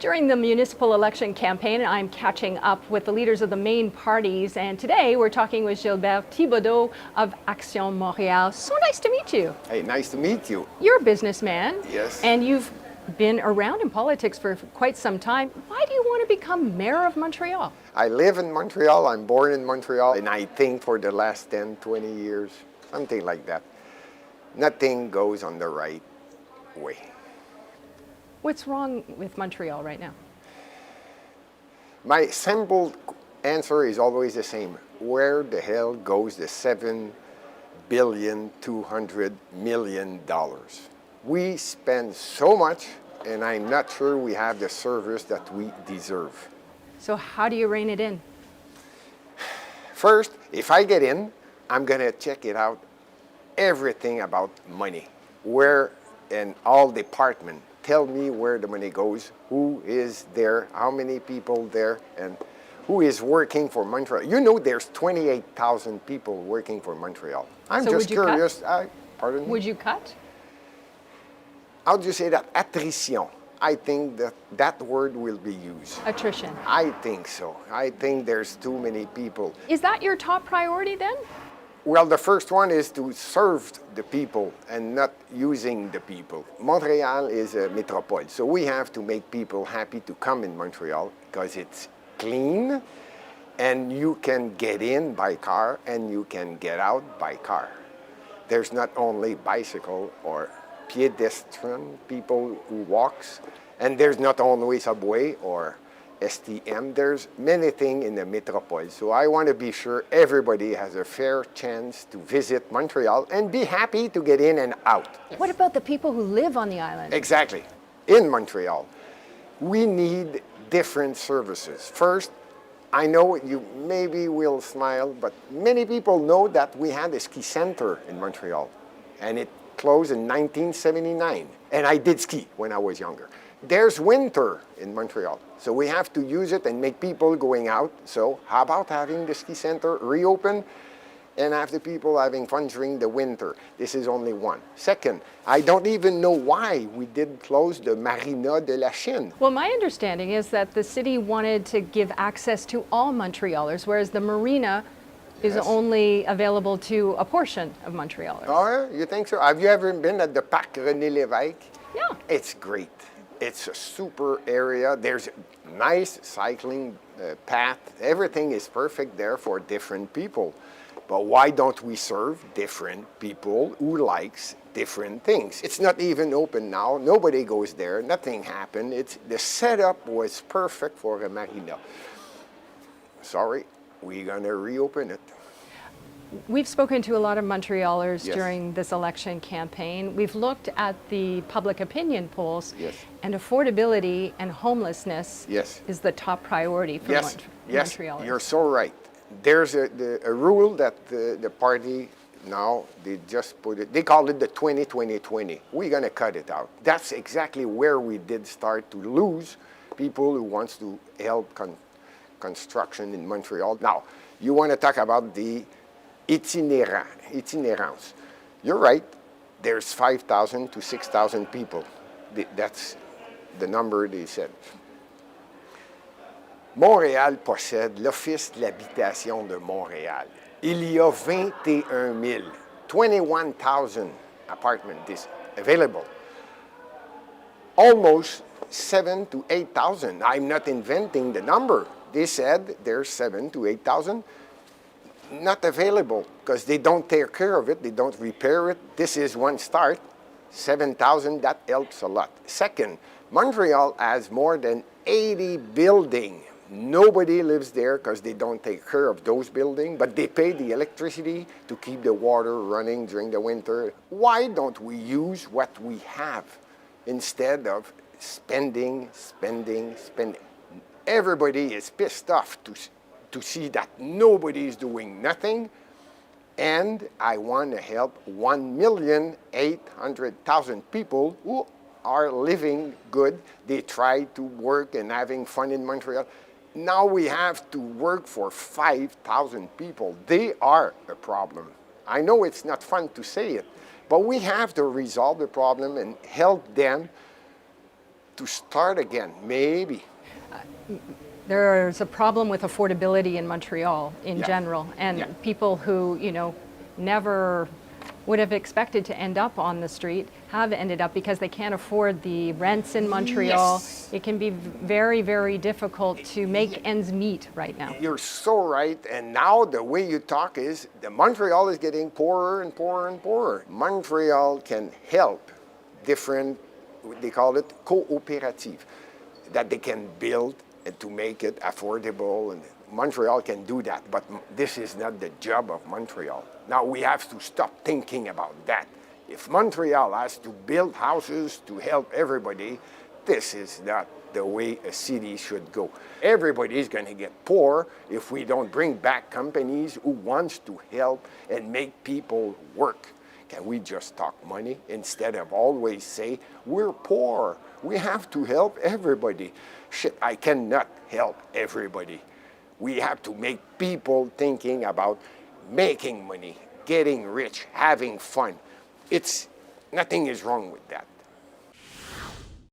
During the municipal election campaign, I'm catching up with the leaders of the main parties, and today we're talking with Gilbert Thibodeau of Action Montréal. So nice to meet you. Hey, nice to meet you. You're a businessman. Yes. And you've been around in politics for quite some time. Why do you want to become mayor of Montreal? I live in Montreal, I'm born in Montreal, and I think for the last 10, 20 years, something like that, nothing goes on the right way. What's wrong with Montreal right now? My simple answer is always the same. Where the hell goes the $7,200,000,000? We spend so much, and I'm not sure we have the service that we deserve. So how do you rein it in? First, if I get in, I'm going to check it out, everything about money, where in all department. Tell me where the money goes, who is there, how many people there, and who is working for Montreal. You know there's 28,000 people working for Montreal. I'm So just would you curious. Pardon me? Would you cut? How do you say that? Attrition. I think that word will be used. Attrition. I think so. I think there's too many people. Is that your top priority then? Well, the first one is to serve the people and not using the people. Montreal is a metropole, so we have to make people happy to come in Montreal because it's clean and you can get in by car and you can get out by car. There's not only bicycle or pedestrian people who walks, and there's not only subway or STM, there's many things in the metropole. So I want to be sure everybody has a fair chance to visit Montreal and be happy to get in and out. What about the people who live on the island? Exactly. In Montreal, we need different services. First, I know you maybe will smile, but many people know that we had a ski center in Montreal, and it closed in 1979. And I did ski when I was younger. There's winter in Montreal, so we have to use it and make people going out. So how about having the ski center reopen and have the people having fun during the winter? This is only one. Second, I don't even know why we did close the Marina de la Chine. Well, my understanding is that the city wanted to give access to all Montrealers, whereas the marina is Yes. only available to a portion of Montrealers. Oh, yeah? You think so? Have you ever been at the Parc René Lévesque? Yeah. It's great. It's a super area. There's a nice cycling path. Everything is perfect there for different people. But why don't we serve different people who likes different things? It's not even open now. Nobody goes there. Nothing happened. The setup was perfect for a marina. Sorry, we're going to reopen it. We've spoken to a lot of Montrealers Yes. during this election campaign. We've looked at the public opinion polls, Yes. and affordability and homelessness Yes. is the top priority for Yes, Montrealers. you're so right. There's a rule that the party now, they just put it, they call it the 20-20-20. We're going to cut it out. That's exactly where we did start to lose people who wants to help construction in Montreal. Now, you want to talk about the itinérance. You're right. There's 5,000 to 6,000 people. That's the number they said. Montréal possède l'Office de l'habitation de Montréal. Il y a 21,000 apartments available. Almost 7,000 to 8,000. I'm not inventing the number. They said there's 7,000 to 8,000 not available because they don't take care of it, they don't repair it. This is one start. 7,000, that helps a lot. Second, Montreal has more than 80 buildings. Nobody lives there because they don't take care of those buildings, but they pay the electricity to keep the water running during the winter. Why don't we use what we have instead of spending? Everybody is pissed off to see that nobody is doing nothing, and I want to help 1,800,000 people who are living good. They try to work and having fun in Montreal. Now we have to work for 5,000 people. They are a problem. I know it's not fun to say it, but we have to resolve the problem and help them to start again, maybe. There's a problem with affordability in Montreal in Yeah. general, and Yeah. people who, never would have expected to end up on the street have ended up because they can't afford the rents in Montreal. Yes. It can be very, very difficult to make ends meet right now. You're so right, and now the way you talk is the Montreal is getting poorer and poorer and poorer. Montreal can help different, they call it cooperative, that they can build and to make it affordable, and Montreal can do that, but this is not the job of Montreal. Now we have to stop thinking about that. If Montreal has to build houses to help everybody, this is not the way a city should go. Everybody is going to get poor if we don't bring back companies who wants to help and make people work. Can we just talk money instead of always say, we're poor, we have to help everybody? Shit, I cannot help everybody. We have to make people thinking about making money, getting rich, having fun. Nothing is wrong with that.